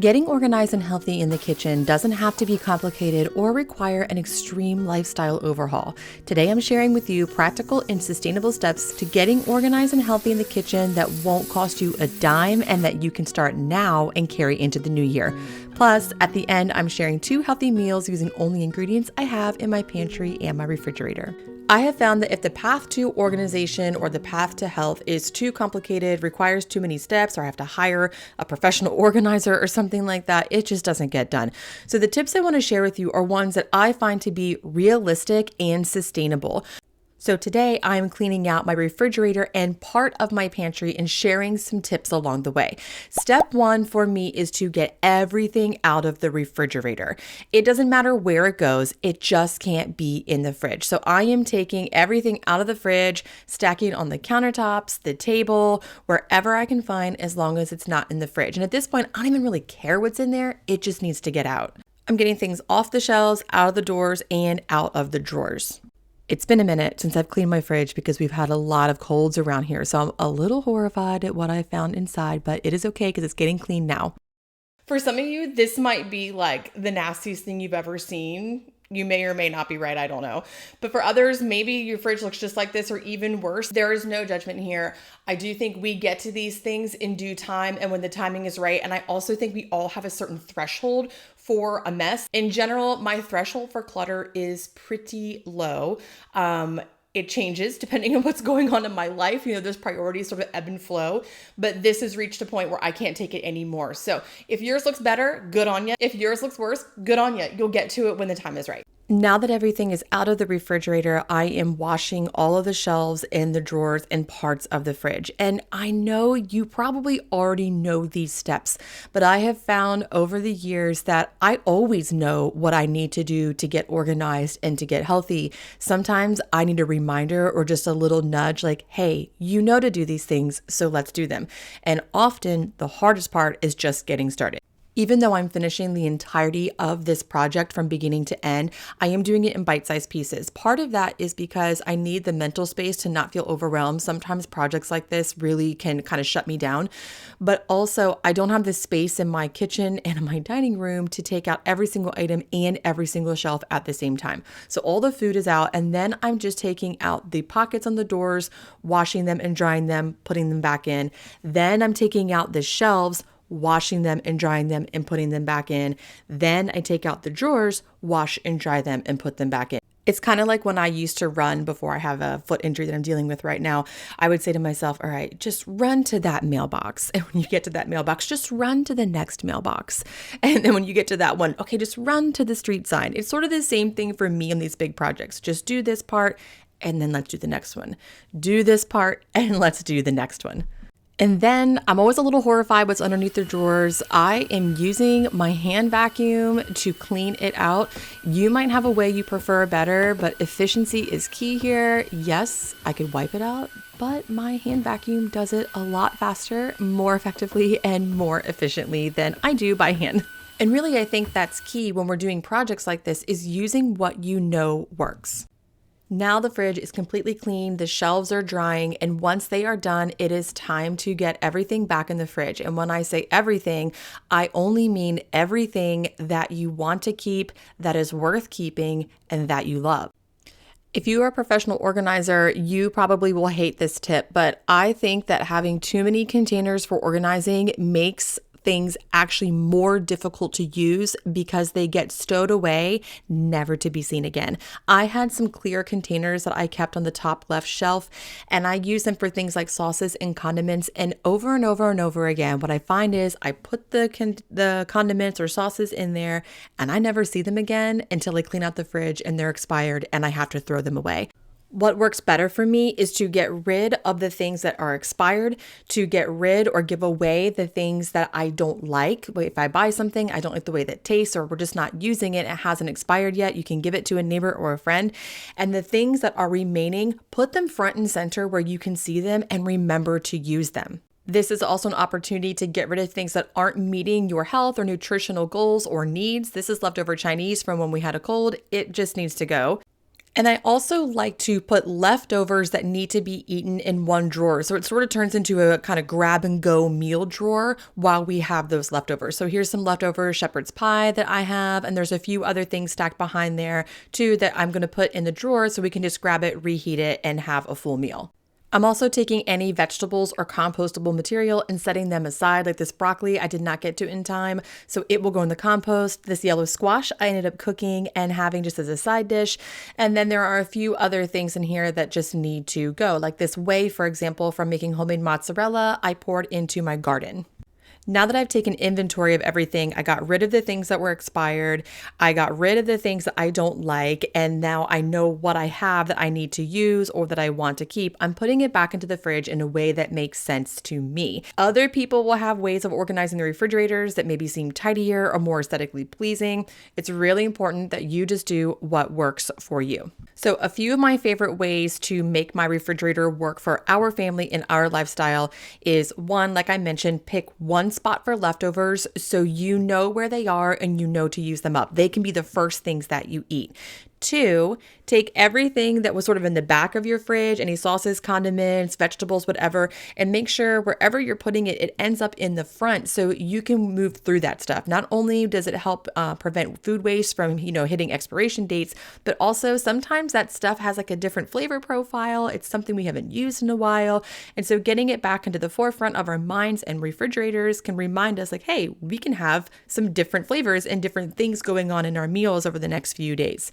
Getting organized and healthy in the kitchen doesn't have to be complicated or require an extreme lifestyle overhaul. Today, I'm sharing with you practical and sustainable steps to getting organized and healthy in the kitchen that won't cost you a dime and that you can start now and carry into the new year. Plus, at the end, I'm sharing 2 healthy meals using only ingredients I have in my pantry and my refrigerator. I have found that if the path to organization or the path to health is too complicated, requires too many steps, or I have to hire a professional organizer or something like that, it just doesn't get done. So the tips I want to share with you are ones that I find to be realistic and sustainable. So today I'm cleaning out my refrigerator and part of my pantry and sharing some tips along the way. Step 1 for me is to get everything out of the refrigerator. It doesn't matter where it goes, it just can't be in the fridge. So I am taking everything out of the fridge, stacking on the countertops, the table, wherever I can find, as long as it's not in the fridge. And at this point, I don't even really care what's in there, it just needs to get out. I'm getting things off the shelves, out of the doors, and out of the drawers. It's been a minute since I've cleaned my fridge because we've had a lot of colds around here, so I'm a little horrified at what I found inside, but it is okay because it's getting clean now. For some of you, this might be like the nastiest thing you've ever seen. You may or may not be right, I don't know. But for others, maybe your fridge looks just like this or even worse. There is no judgment here. I do think we get to these things in due time and when the timing is right. And I also think we all have a certain threshold for a mess. In general, my threshold for clutter is pretty low. It changes depending on what's going on in my life. Those priorities sort of ebb and flow, but this has reached a point where I can't take it anymore. So if yours looks better, good on you. If yours looks worse, good on you. You'll get to it when the time is right. Now that everything is out of the refrigerator, I am washing all of the shelves and the drawers and parts of the fridge. And I know you probably already know these steps, but I have found over the years that I always know what I need to do to get organized and to get healthy. Sometimes I need a reminder or just a little nudge like, hey, you know to do these things, so let's do them. And often the hardest part is just getting started. Even though I'm finishing the entirety of this project from beginning to end, I am doing it in bite-sized pieces. Part of that is because I need the mental space to not feel overwhelmed. Sometimes projects like this really can kind of shut me down, but also I don't have the space in my kitchen and in my dining room to take out every single item and every single shelf at the same time. So all the food is out, and then I'm just taking out the pockets on the doors, washing them and drying them, putting them back in. Then I'm taking out the shelves, washing them and drying them and putting them back in. Then I take out the drawers, wash and dry them and put them back in. It's kind of like when I used to run before I have a foot injury that I'm dealing with right now. I would say to myself, all right, just run to that mailbox. And when you get to that mailbox, just run to the next mailbox. And then when you get to that one, okay, just run to the street sign. It's sort of the same thing for me on these big projects. Just do this part and then let's do the next one. Do this part and let's do the next one. And then I'm always a little horrified what's underneath the drawers. I am using my hand vacuum to clean it out. You might have a way you prefer better, but efficiency is key here. Yes, I could wipe it out, but my hand vacuum does it a lot faster, more effectively, and more efficiently than I do by hand. And really, I think that's key when we're doing projects like this, is using what you know works. Now the fridge is completely clean, the shelves are drying, and once they are done, it is time to get everything back in the fridge. And when I say everything, I only mean everything that you want to keep, that is worth keeping, and that you love. If you are a professional organizer, you probably will hate this tip, but I think that having too many containers for organizing makes things actually more difficult to use because they get stowed away, never to be seen again. I had some clear containers that I kept on the top left shelf, and I use them for things like sauces and condiments. And over and over and over again, what I find is I put the condiments or sauces in there, and I never see them again until I clean out the fridge and they're expired and I have to throw them away. What works better for me is to get rid of the things that are expired, to get rid or give away the things that I don't like. If I buy something, I don't like the way that tastes, or we're just not using it, it hasn't expired yet, you can give it to a neighbor or a friend. And the things that are remaining, put them front and center where you can see them and remember to use them. This is also an opportunity to get rid of things that aren't meeting your health or nutritional goals or needs. This is leftover Chinese from when we had a cold. It just needs to go. And I also like to put leftovers that need to be eaten in one drawer. So it sort of turns into a kind of grab and go meal drawer while we have those leftovers. So here's some leftover shepherd's pie that I have. And there's a few other things stacked behind there too that I'm going to put in the drawer so we can just grab it, reheat it, and have a full meal. I'm also taking any vegetables or compostable material and setting them aside. Like this broccoli, I did not get to in time, so it will go in the compost. This yellow squash, I ended up cooking and having just as a side dish. And then there are a few other things in here that just need to go. Like this whey, for example, from making homemade mozzarella, I poured into my garden. Now that I've taken inventory of everything, I got rid of the things that were expired. I got rid of the things that I don't like. And now I know what I have that I need to use or that I want to keep. I'm putting it back into the fridge in a way that makes sense to me. Other people will have ways of organizing their refrigerators that maybe seem tidier or more aesthetically pleasing. It's really important that you just do what works for you. So a few of my favorite ways to make my refrigerator work for our family and our lifestyle is one, like I mentioned, pick one spot for leftovers so you know where they are and you know to use them up. They can be the first things that you eat. Two, take everything that was sort of in the back of your fridge, any sauces, condiments, vegetables, whatever, and make sure wherever you're putting it, it ends up in the front so you can move through that stuff. Not only does it help prevent food waste from, hitting expiration dates, but also sometimes that stuff has like a different flavor profile. It's something we haven't used in a while. And so getting it back into the forefront of our minds and refrigerators can remind us like, hey, we can have some different flavors and different things going on in our meals over the next few days.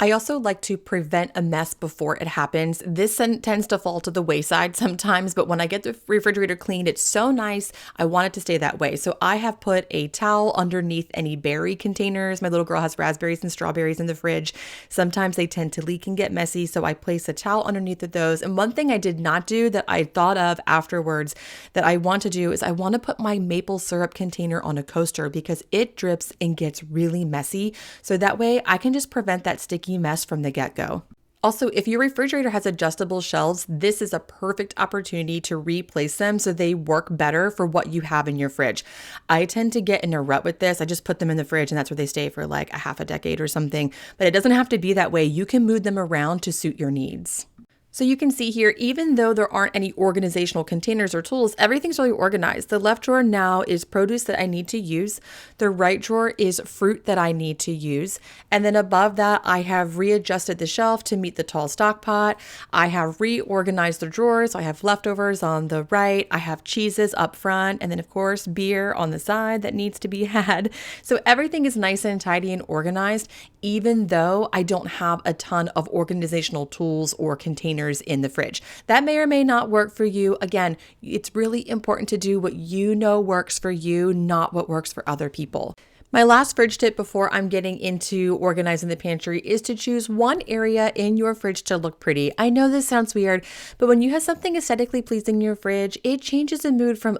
I also like to prevent a mess before it happens. This tends to fall to the wayside sometimes, but when I get the refrigerator cleaned, it's so nice. I want it to stay that way. So I have put a towel underneath any berry containers. My little girl has raspberries and strawberries in the fridge. Sometimes they tend to leak and get messy, so I place a towel underneath of those. And one thing I did not do that I thought of afterwards that I want to do is I want to put my maple syrup container on a coaster because it drips and gets really messy. So that way I can just prevent that sticky mess from the get-go. Also, if your refrigerator has adjustable shelves, this is a perfect opportunity to replace them so they work better for what you have in your fridge. I tend to get in a rut with this. I just put them in the fridge and that's where they stay for like a half a decade or something. But it doesn't have to be that way. You can move them around to suit your needs. So you can see here, even though there aren't any organizational containers or tools, everything's really organized. The left drawer now is produce that I need to use. The right drawer is fruit that I need to use. And then above that, I have readjusted the shelf to meet the tall stock pot. I have reorganized the drawers. I have leftovers on the right. I have cheeses up front. And then of course, beer on the side that needs to be had. So everything is nice and tidy and organized, even though I don't have a ton of organizational tools or containers in the fridge. That may or may not work for you. Again, it's really important to do what you know works for you, not what works for other people. My last fridge tip before I'm getting into organizing the pantry is to choose one area in your fridge to look pretty. I know this sounds weird, but when you have something aesthetically pleasing in your fridge, it changes the mood from,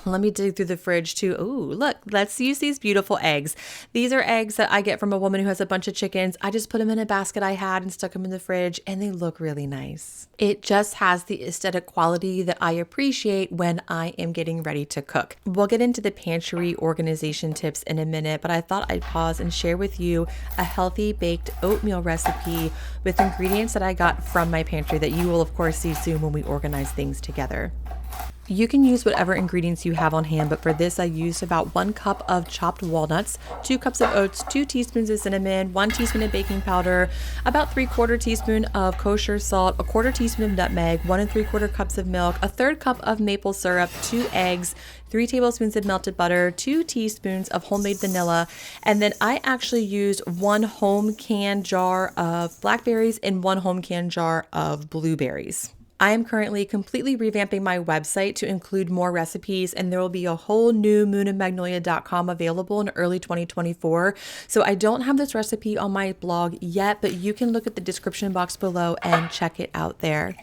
let me dig through the fridge to, look, let's use these beautiful eggs. These are eggs that I get from a woman who has a bunch of chickens. I just put them in a basket I had and stuck them in the fridge and they look really nice. It just has the aesthetic quality that I appreciate when I am getting ready to cook. We'll get into the pantry organization tips in a minute, but I thought I'd pause and share with you a healthy baked oatmeal recipe with ingredients that I got from my pantry that you will of course see soon when we organize things together. You can use whatever ingredients you have on hand, but for this I used about 1 cup of chopped walnuts, 2 cups of oats, 2 teaspoons of cinnamon, 1 teaspoon of baking powder, about 3/4 teaspoon of kosher salt, 1/4 teaspoon of nutmeg, 1 3/4 cups of milk, 1/3 cup of maple syrup, 2 eggs, 3 tablespoons of melted butter, 2 teaspoons of homemade vanilla, and then I actually used 1 home canned jar of blackberries and 1 home canned jar of blueberries. I am currently completely revamping my website to include more recipes, and there will be a whole new moonandmagnolia.com available in early 2024. So I don't have this recipe on my blog yet, but you can look at the description box below and check it out there.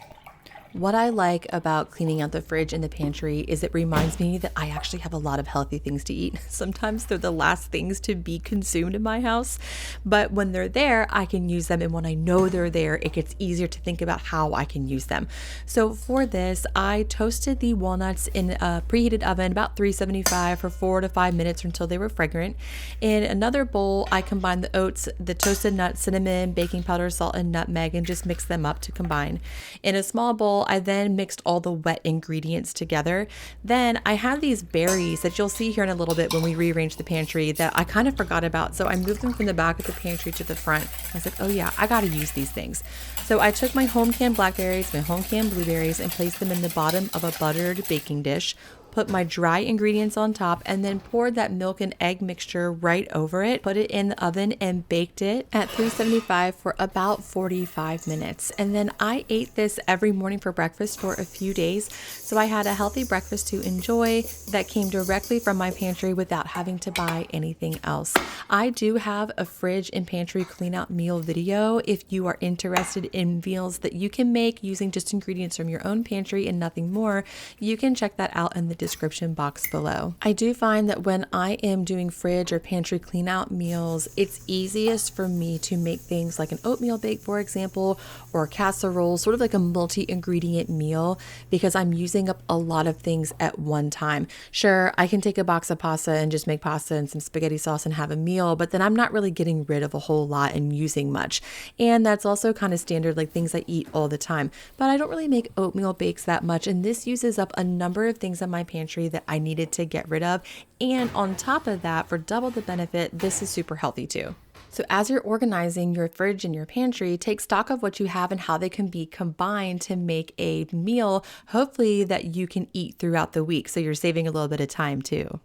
What I like about cleaning out the fridge and the pantry is it reminds me that I actually have a lot of healthy things to eat. Sometimes they're the last things to be consumed in my house, but when they're there, I can use them. And when I know they're there, it gets easier to think about how I can use them. So for this, I toasted the walnuts in a preheated oven, about 375 for 4 to 5 minutes until they were fragrant. In another bowl, I combined the oats, the toasted nuts, cinnamon, baking powder, salt, and nutmeg, and just mix them up to combine. In a small bowl, I then mixed all the wet ingredients together. Then I had these berries that you'll see here in a little bit when we rearrange the pantry that I kind of forgot about. So I moved them from the back of the pantry to the front. I was like, oh yeah, I got to use these things. So I took my home canned blackberries, my home canned blueberries, and placed them in the bottom of a buttered baking dish. Put my dry ingredients on top, and then poured that milk and egg mixture right over it. Put it in the oven and baked it at 375 for about 45 minutes. And then I ate this every morning for breakfast for a few days. So I had a healthy breakfast to enjoy that came directly from my pantry without having to buy anything else. I do have a fridge and pantry clean out meal video if you are interested in meals that you can make using just ingredients from your own pantry and nothing more. You can check that out in the description box below. I do find that when I am doing fridge or pantry clean out meals, it's easiest for me to make things like an oatmeal bake, for example, or a casserole, sort of like a multi-ingredient meal, because I'm using up a lot of things at one time. Sure, I can take a box of pasta and just make pasta and some spaghetti sauce and have a meal, but then I'm not really getting rid of a whole lot and using much. And that's also kind of standard, like things I eat all the time. But I don't really make oatmeal bakes that much, and this uses up a number of things in my pantry that I needed to get rid of. And on top of that, for double the benefit, this is super healthy too. So as you're organizing your fridge and your pantry, take stock of what you have and how they can be combined to make a meal, hopefully that you can eat throughout the week. So you're saving a little bit of time too.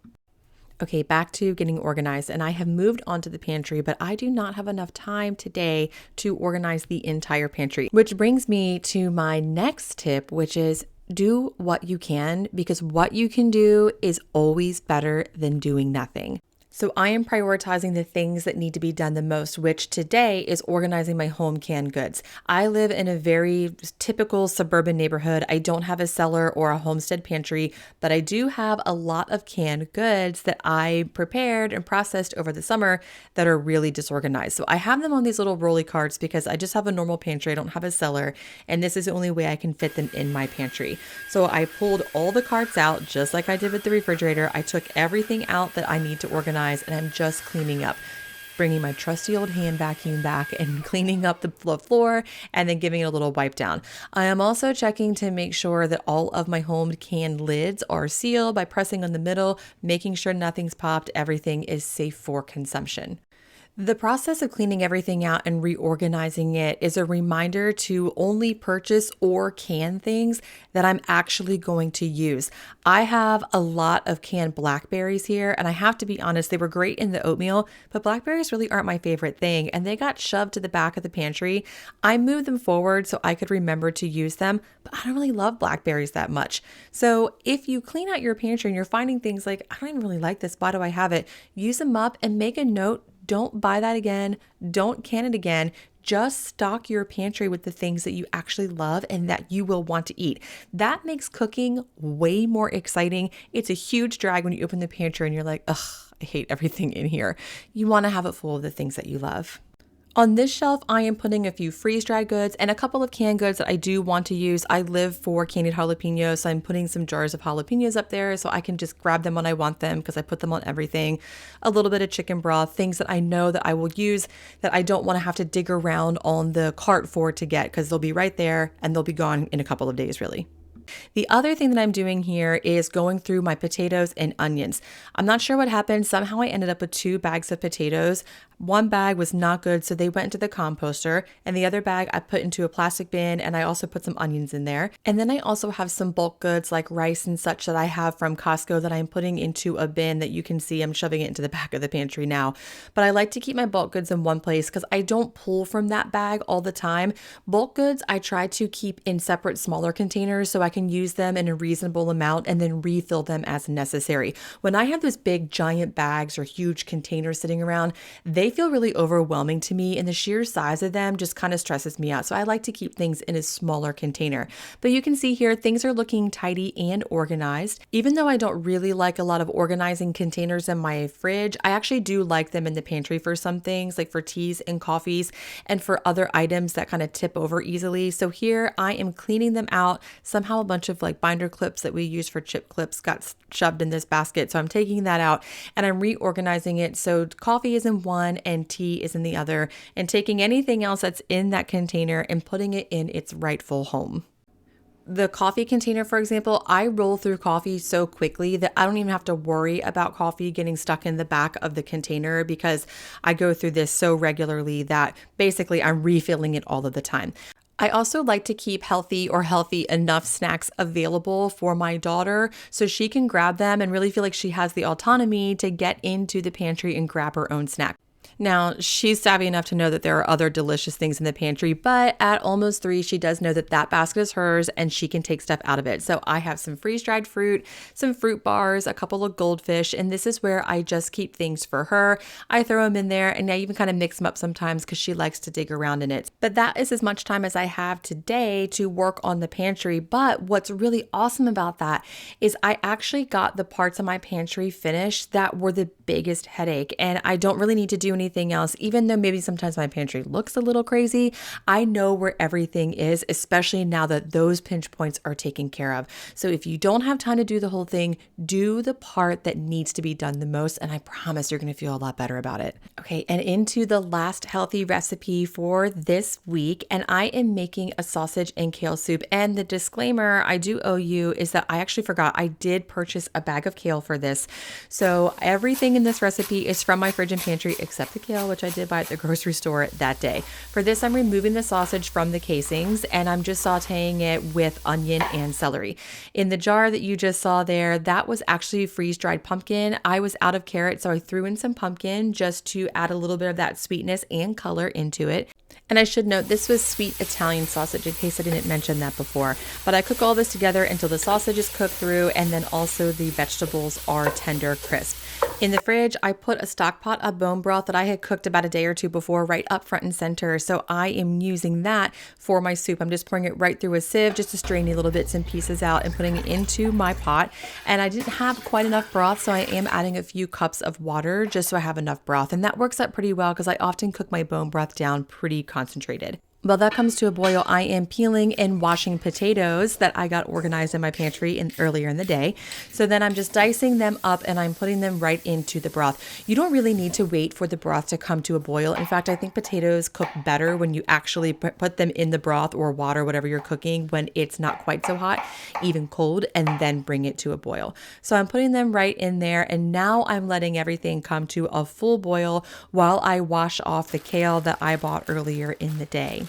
Okay, back to getting organized, and I have moved on to the pantry, but I do not have enough time today to organize the entire pantry, which brings me to my next tip, which is do what you can, because what you can do is always better than doing nothing. So I am prioritizing the things that need to be done the most, which today is organizing my home canned goods. I live in a very typical suburban neighborhood. I don't have a cellar or a homestead pantry, but I do have a lot of canned goods that I prepared and processed over the summer that are really disorganized. So I have them on these little rolly carts because I just have a normal pantry. I don't have a cellar, and this is the only way I can fit them in my pantry. So I pulled all the carts out just like I did with the refrigerator. I took everything out that I need to organize, and I'm just cleaning up, bringing my trusty old hand vacuum back and cleaning up the floor and then giving it a little wipe down. I am also checking to make sure that all of my home canned lids are sealed by pressing on the middle, making sure nothing's popped, everything is safe for consumption. The process of cleaning everything out and reorganizing it is a reminder to only purchase or can things that I'm actually going to use. I have a lot of canned blackberries here, and I have to be honest, they were great in the oatmeal, but blackberries really aren't my favorite thing, and they got shoved to the back of the pantry. I moved them forward so I could remember to use them, but I don't really love blackberries that much. So if you clean out your pantry and you're finding things like, I don't even really like this, why do I have it? Use them up and make a note. Don't buy that again. Don't can it again. Just stock your pantry with the things that you actually love and that you will want to eat. That makes cooking way more exciting. It's a huge drag when you open the pantry and you're like, ugh, I hate everything in here. You want to have it full of the things that you love. On this shelf, I am putting a few freeze-dried goods and a couple of canned goods that I do want to use. I live for candied jalapenos, so I'm putting some jars of jalapenos up there so I can just grab them when I want them because I put them on everything. A little bit of chicken broth, things that I know that I will use that I don't want to have to dig around on the cart for to get because they'll be right there and they'll be gone in a couple of days, really. The other thing that I'm doing here is going through my potatoes and onions. I'm not sure what happened. Somehow I ended up with 2 bags of potatoes. One bag was not good, so they went into the composter, and the other bag I put into a plastic bin, and I also put some onions in there. And then I also have some bulk goods like rice and such that I have from Costco that I'm putting into a bin that you can see. I'm shoving it into the back of the pantry now. But I like to keep my bulk goods in one place because I don't pull from that bag all the time. Bulk goods I try to keep in separate smaller containers so I can use them in a reasonable amount and then refill them as necessary. When I have those big giant bags or huge containers sitting around, they feel really overwhelming to me, and the sheer size of them just kind of stresses me out. So I like to keep things in a smaller container. But you can see here, things are looking tidy and organized. Even though I don't really like a lot of organizing containers in my fridge, I actually do like them in the pantry for some things, like for teas and coffees and for other items that kind of tip over easily. So here I am cleaning them out. Somehow a bunch of like binder clips that we use for chip clips got shoved in this basket. So I'm taking that out and I'm reorganizing it. So coffee is in one and tea is in the other, and taking anything else that's in that container and putting it in its rightful home. The coffee container, for example, I roll through coffee so quickly that I don't even have to worry about coffee getting stuck in the back of the container, because I go through this so regularly that basically I'm refilling it all of the time. I also like to keep healthy enough snacks available for my daughter so she can grab them and really feel like she has the autonomy to get into the pantry and grab her own snack. Now, she's savvy enough to know that there are other delicious things in the pantry, but at almost 3, she does know that that basket is hers and she can take stuff out of it. So I have some freeze-dried fruit, some fruit bars, a couple of goldfish, and this is where I just keep things for her. I throw them in there, and I even kind of mix them up sometimes because she likes to dig around in it. But that is as much time as I have today to work on the pantry. But what's really awesome about that is I actually got the parts of my pantry finished that were the biggest headache, and I don't really need to do anything else. Even though maybe sometimes my pantry looks a little crazy, I know where everything is, especially now that those pinch points are taken care of. So if you don't have time to do the whole thing, do the part that needs to be done the most, and I promise you're going to feel a lot better about it. Okay, and into the last healthy recipe for this week, and I am making a sausage and kale soup. And the disclaimer I do owe you is that I actually forgot I did purchase a bag of kale for this. So everything in this recipe is from my fridge and pantry except the kale, which I did buy at the grocery store that day. For this, I'm removing the sausage from the casings and I'm just sauteing it with onion and celery. In the jar that you just saw there, that was actually freeze-dried pumpkin. I was out of carrot, so I threw in some pumpkin just to add a little bit of that sweetness and color into it. And I should note, this was sweet Italian sausage in case I didn't mention that before. But I cook all this together until the sausage is cooked through, and then also the vegetables are tender crisp. In the fridge, I put a stock pot of bone broth that I had cooked about a day or two before right up front and center. So I am using that for my soup. I'm just pouring it right through a sieve just to strain the little bits and pieces out and putting it into my pot. And I didn't have quite enough broth, so I am adding a few cups of water just so I have enough broth. And that works out pretty well because I often cook my bone broth down pretty concentrated. While that comes to a boil, I am peeling and washing potatoes that I got organized in my pantry earlier in the day. So then I'm just dicing them up and I'm putting them right into the broth. You don't really need to wait for the broth to come to a boil. In fact, I think potatoes cook better when you actually put them in the broth or water, whatever you're cooking, when it's not quite so hot, even cold, and then bring it to a boil. So I'm putting them right in there, and now I'm letting everything come to a full boil while I wash off the kale that I bought earlier in the day.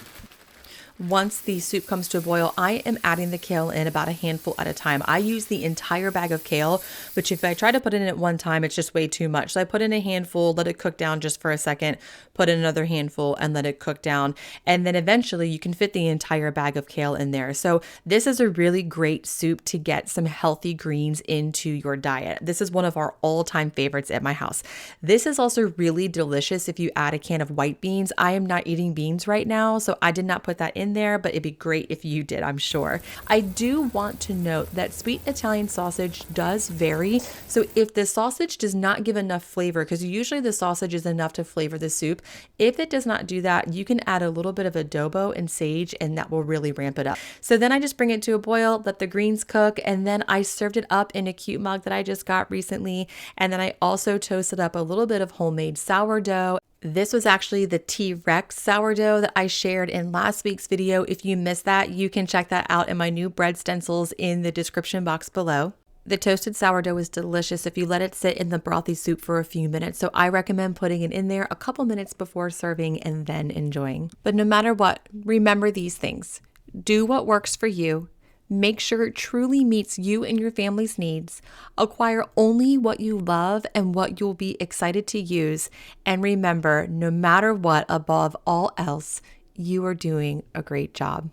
Once the soup comes to a boil, I am adding the kale in about a handful at a time. I use the entire bag of kale, which if I try to put it in at one time, it's just way too much. So I put in a handful, let it cook down just for a second, put in another handful and let it cook down. And then eventually you can fit the entire bag of kale in there. So this is a really great soup to get some healthy greens into your diet. This is one of our all-time favorites at my house. This is also really delicious if you add a can of white beans. I am not eating beans right now, so I did not put that in there, but it'd be great if you did, I'm sure. I do want to note that sweet Italian sausage does vary. So if the sausage does not give enough flavor, because usually the sausage is enough to flavor the soup, if it does not do that, you can add a little bit of adobo and sage and that will really ramp it up. So then I just bring it to a boil, let the greens cook, and then I served it up in a cute mug that I just got recently. And then I also toasted up a little bit of homemade sourdough. This was actually the T-Rex sourdough that I shared in last week's video. If you missed that, you can check that out in my new bread stencils in the description box below. The toasted sourdough is delicious if you let it sit in the brothy soup for a few minutes, so I recommend putting it in there a couple minutes before serving and then enjoying. But no matter what, remember these things. Do what works for you. Make sure it truly meets you and your family's needs. Acquire only what you love and what you'll be excited to use. And remember, no matter what, above all else, you are doing a great job.